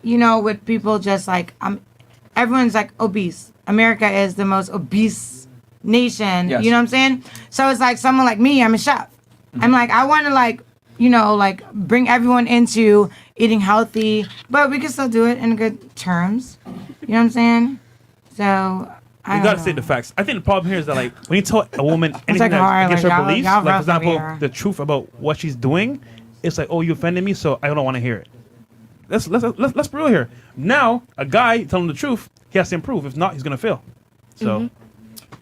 with people just like everyone's like obese. America is the most obese nation. Yes. You know what I'm saying? So it's like someone like me. I'm a chef. I'm like I want to like bring everyone into eating healthy, but we can still do it in good terms. You know what I'm saying? So. You gotta say the facts. I think the problem here is that like when you tell a woman anything like that's hard, against like, her y'all- beliefs, y'all like for rough example, over here. the truth about what she's doing, it's like, oh, you offended me, so I don't want to hear it. Let's be real here. Now, a guy telling the truth, he has to improve. If not, he's gonna fail. So,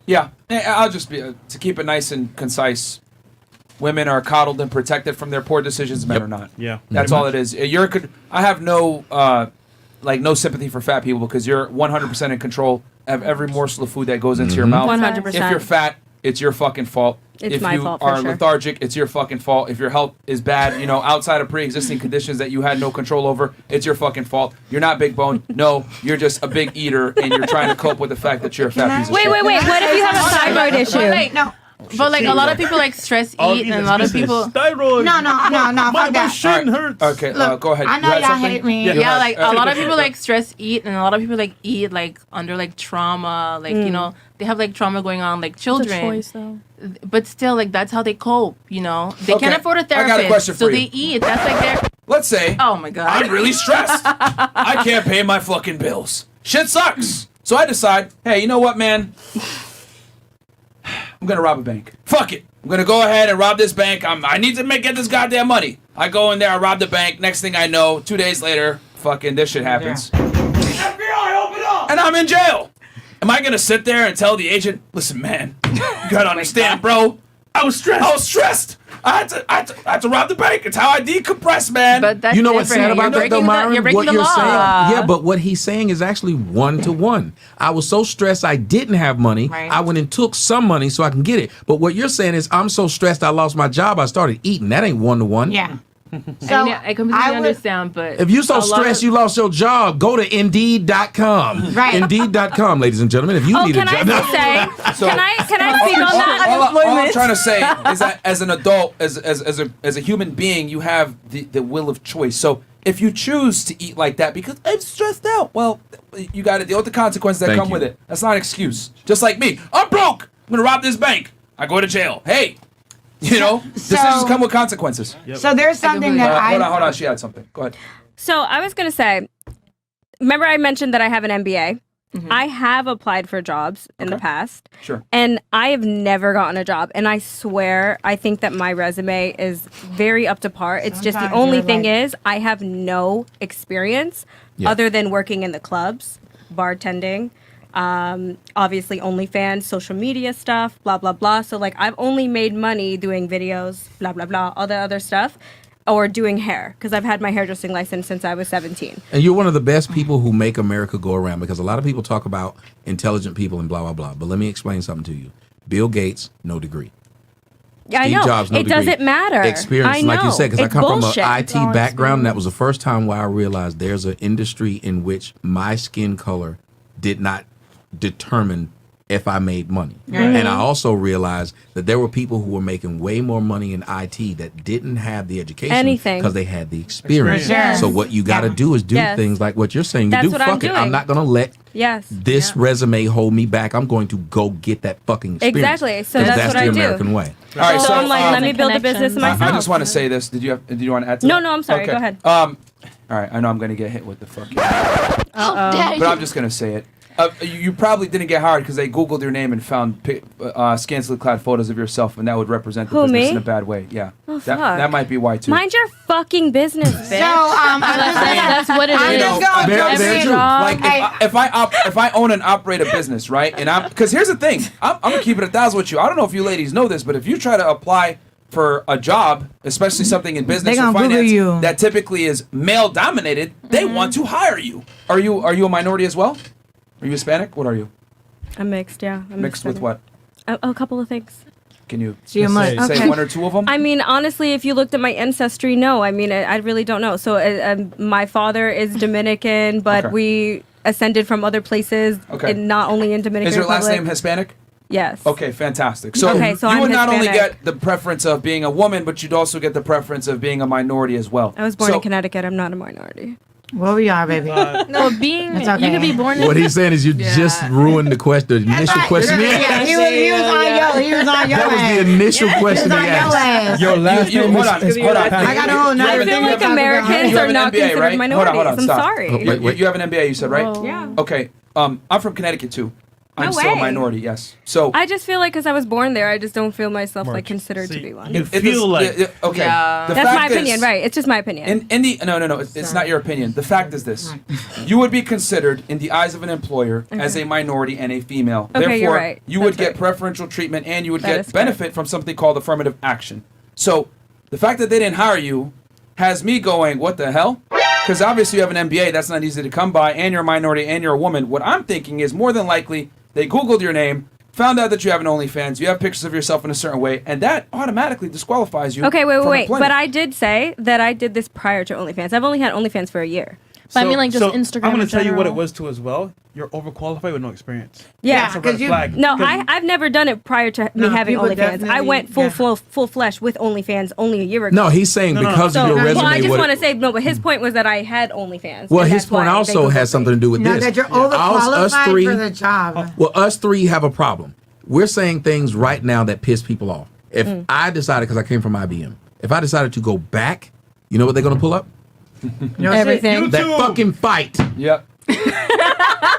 Yeah, I'll just be to keep it nice and concise. Women are coddled and protected from their poor decisions. Men are not. yeah, That's all it is. I have no no sympathy for fat people because you're 100% in control of every morsel of food that goes into your mouth. 100%. If you're fat, it's your fucking fault. It's if my you fault for are sure. lethargic, it's your fucking fault. If your health is bad, outside of pre-existing conditions that you had no control over, it's your fucking fault. You're not big bone. No, you're just a big eater, and you're trying to cope with the fact that you're a fat piece of Wait. shit. What if you have a thyroid issue? Wait, no. But like a lot of people like stress eat, and a lot of people. Steroids. No, fuck My that. shin hurts. Okay, go ahead. I know You had y'all something? hate me. Yeah, like a lot of people like stress eat, and a lot of people like eat like under like trauma, like they have like trauma going on, like children. It's a choice, though. But still, like that's how they cope. They Okay, can't afford a I got a therapist, question so for they you. eat. That's like their. Let's say Oh my god. I'm really stressed. I can't pay my fucking bills. Shit sucks. So I decide, hey, you know what, man? I'm gonna rob a bank. Fuck it. I'm gonna go ahead and rob this bank. I need to get this goddamn money. I go in there, I rob the bank. Next thing I know, 2 days later, fucking this shit happens. FBI, open up! And I'm in jail. Am I gonna sit there and tell the agent, listen, man, you gotta understand, bro. I was stressed. I had to rob the bank. It's how I decompress, man. But that's You know what's different. sad about You're that, though, breaking Myron? You're breaking What the you're law. saying, yeah, but what he's saying is actually 1-to-1. I was so stressed I didn't have money. Right. I went and took some money so I can get it. But what you're saying is I'm so stressed I lost my job. I started eating. That ain't 1-to-1. Yeah. So I mean, I completely would- understand, but If you're so a lot stressed of- you lost your job, go to Indeed.com. Right. Indeed.com, ladies and gentlemen. If you Oh, need can a I job. just say? So- Can I speak on that? All I'm trying to say is that as an adult, as a human being, you have the will of choice. So if you choose to eat like that because I'm stressed out, well, you got to deal with the consequences that Thank come you. with it. That's not an excuse. Just like me, I'm broke. I'm gonna rob this bank. I go to jail. Hey, decisions come with consequences. So there's something that Hold on. She had something. Go ahead. So I was going to say, remember I mentioned that I have an MBA? I have applied for jobs in the past. Sure. And I have never gotten a job. And I swear, I think that my resume is very up to par. It's just the Sometimes only you're thing like- is I have no experience Yeah. other than working in the clubs, bartending, obviously OnlyFans, social media stuff, blah, blah, blah. So like I've only made money doing videos, blah, blah, blah, all the other stuff. Or doing hair, because I've had my hairdressing license since I was 17. And you're one of the best people who make America go around, because a lot of people talk about intelligent people and blah, blah, blah. But let me explain something to you. Bill Gates, no degree. Yeah, I Steve know. Jobs, no It degree. doesn't matter. Experience, I like you know. said, because I It's come bullshit. from It's an all IT background, and that was the first time where I realized there's an industry in which my skin color did not determine if I made money. And I also realized that there were people who were making way more money in IT that didn't have the education Anything. because they had the experience. Yes. So what you got to do is do Yes. things like what you're saying. That's You do. what I'm Fuck it. I'm doing. not going to let Yes. this resume hold me back. I'm going to go get that fucking experience. Exactly. So 'Cause that's that's what the I do. American way. All right. So I'm like, let me build a connections. business myself. I just want to say this. Did you want to add to No, that? no, I'm sorry. Okay. Go ahead. All right. I know I'm going to get hit with the fucking. But I'm just going to say it. You probably didn't get hired because they Googled your name and found scantily clad photos of yourself, and that would represent the Who, business me? in a bad way. Yeah. Oh, that fuck. might be why, too. Mind your fucking business, bitch. That's what it I'm is. just going Very- to very say- true. Like if I own and operate a business, right? And because here's the thing, I'm gonna keep it 1,000 with you. I don't know if you ladies know this, but if you try to apply for a job, especially something in business They or gonna Google finance you. that typically is male dominated, they want to hire you. Are you a minority as well? Are you Hispanic? What are you? I'm mixed, yeah. I'm Mixed with Mexican. what? A couple of things. Can you So you're say Okay. one or two of them? I mean, honestly, if you looked at my ancestry, no. I mean, I really don't know. So my father is Dominican, but Okay. we ascended from other places, Okay. and not only in Dominican Is your last Republic. name Hispanic? Yes. Okay, fantastic. So, Okay, so you I'm would not only Hispanic. get the preference of being a woman, but you'd also get the preference of being a minority as well. I was born So- in Connecticut. I'm not a minority. Well, we are, baby. No, being It's okay. you could be born. What he's saying is you just ruined the question. The initial Right. question he Yeah, asked. he was on your That was ass. the initial question he on your asked. ass. Your last You- name hold on, is hold on. I got a whole You nother have I an- feel thing like to talk about. Americans You have are an not MBA, considered right? minorities. Hold on, I'm stop. sorry. Wait. You have an MBA, you said, right? Whoa. Yeah. Okay. I'm from Connecticut too. I'm No still a way. minority. Yes. So I just feel like because I was born there, I just don't feel myself like Mark, considered to see, be one. you it feel is- like okay. Yeah. The That's fact my is- opinion, right? It's just my opinion. In the no, it's not your opinion. The fact is this: you would be considered in the eyes of an employer as a minority and a female. Okay, Therefore, you're right. you would That's get right. preferential treatment and you would That get is correct. benefit from something called affirmative action. So, the fact that they didn't hire you has me going, "What the hell?" Because obviously you have an MBA. That's not easy to come by, and you're a minority and you're a woman. What I'm thinking is more than likely they Googled your name, found out that you have an OnlyFans, you have pictures of yourself in a certain way, and that automatically disqualifies you. Okay, wait. from But employment. I did say that I did this prior to OnlyFans. I've only had OnlyFans for a year. But I mean, like, just Instagram I'm gonna in tell you what it general. was too as well. You're overqualified with no experience. Yeah. That's a red because you- flag. No, 'Cause I've never done it prior to me No, having people OnlyFans. I definitely- went yeah. full flesh with OnlyFans only a year ago. No, he's saying No, no, because So, of your resume. well, I just what want it- to say no, but his point was that I had OnlyFans. well, and his that's why point they also Googled has something me. to do with No, this. that you're Us overqualified three- for the job. Well, us three have a problem. We're saying things right now that piss people off. If I decided, because I came from IBM, if I decided to go back, you know what they're going to pull up? No Everything. shit. That fucking fight. Yep.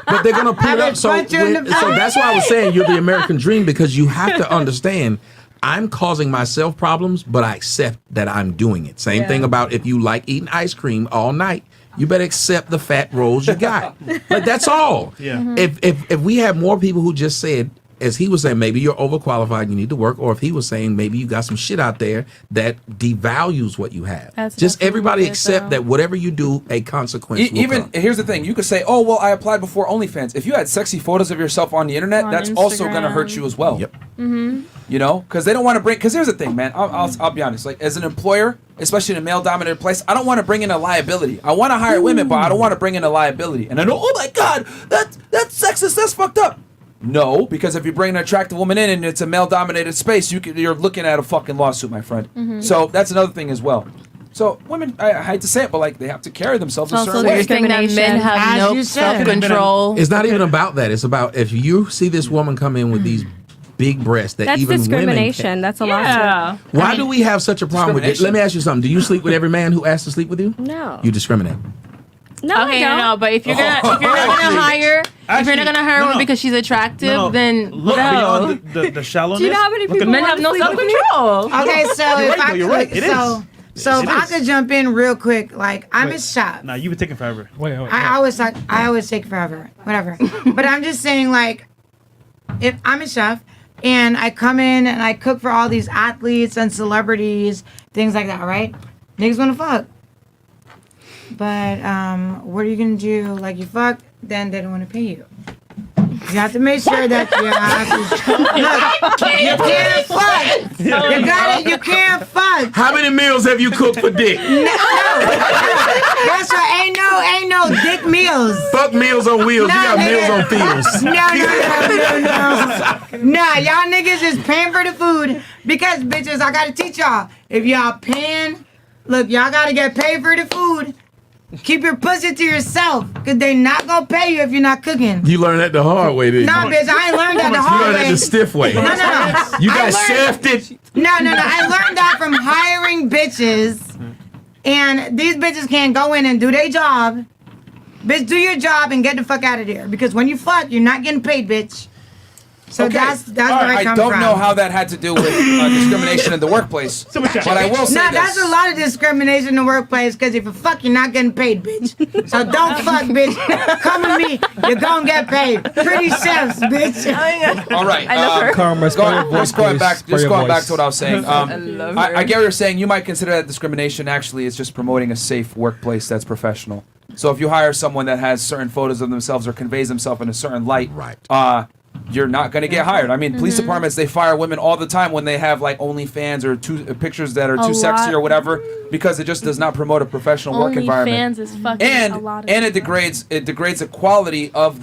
But they're going to I pull it will up. So, punch you in the so face. that's why I was saying you're the American dream, because you have to understand I'm causing myself problems, but I accept that I'm doing it. Same Yeah. thing about if you like eating ice cream all night, you better accept the fat rolls you got. Like, that's all. Yeah. If we had more people who just said, as he was saying, maybe you're overqualified, you need to work, or if he was saying maybe you got some shit out there that devalues what you have. That's Just definitely everybody it, accept though. that whatever you do, a consequence will Even come. here's the thing: you could say, "Oh, well, I applied before OnlyFans." If you had sexy photos of yourself on the internet, On that's also going to Instagram. hurt you as well. Yep. You know, because they don't want to bring. Because here's the thing, man. I'll be honest. Like as an employer, especially in a male-dominated place, I don't want to bring in a liability. I want to hire women, but I don't want to bring in a liability. And I know, oh my God, that's sexist. That's fucked up. No, because if you bring an attractive woman in and it's a male-dominated space, you're looking at a fucking lawsuit, my friend. So that's another thing as well. So women, I hate to say it, but like they have to carry themselves a Also, certain they're way. saying that men Discrimination. have As no you said. self-control. It's not even about that. It's about if you see this woman come in with these big breasts that That's even discrimination. women That's a lot. Yeah. Why do we have such a problem with it? Discrimination. Let me ask you something. Do you sleep with every man who asks to sleep with you? No. You discriminate. No, I Okay, don't. no, but if you're not gonna hire, if you're not gonna hire her because she's attractive, then look no. beyond the shallowness. Do you know how many Look at people Men have no Sleep with me? self-control. Okay, so You're if right, I though, you're could, right. It so is. so It if I is. could jump in real quick, like I'm a shop. Nah, you've been taking forever. Wait. I always take forever, whatever. But I'm just saying, like, if I'm a chef and I come in and I cook for all these athletes and celebrities, things like that, right? Niggas wanna fuck. But what are you gonna do? Like you fuck, then they don't wanna pay you. You have to make sure that you look, you can't fuck. You got it. You can't fuck. How many meals have you cooked for dick? No. That's right. Ain't no dick meals. Fuck meals on wheels. You got No, meals nigga. on fields. No. Nah, y'all niggas is paying for the food because bitches, I gotta teach y'all. If y'all paying, look, y'all gotta get paid for the food. Keep your pussy to yourself, cause they not gonna pay you if you're not cooking. You learned that the hard way, didn't Nah, you? bitch, I ain't learned that the You hard learned that way. the stiff way. No. You I got learned- shafted. No. I learned that from hiring bitches. And these bitches can't go in and do their job. Bitch, do your job and get the fuck out of there. Because when you fuck, you're not getting paid, bitch. So Okay. that's All where right, I come don't from. know how that had to do with discrimination in the workplace, but I will say Nah, this. that's a lot of discrimination in the workplace because if you fuck, you're not getting paid, bitch. So don't fuck, bitch. Come with me. You're gonna get paid. Pretty chefs, bitch. All right. I love her. Karma, Just going back to what I was saying. love her. I get what you're saying. You might consider that discrimination. Actually, it's just promoting a safe workplace that's professional. So if you hire someone that has certain photos of themselves or conveys themselves in a certain light, Right. You're not going to get hired. I mean, police departments, they fire women all the time when they have like OnlyFans or pictures that are too sexy lot. or whatever, because it just does not promote a professional work environment. OnlyFans is fucking a lot of And it stuff. degrades the quality of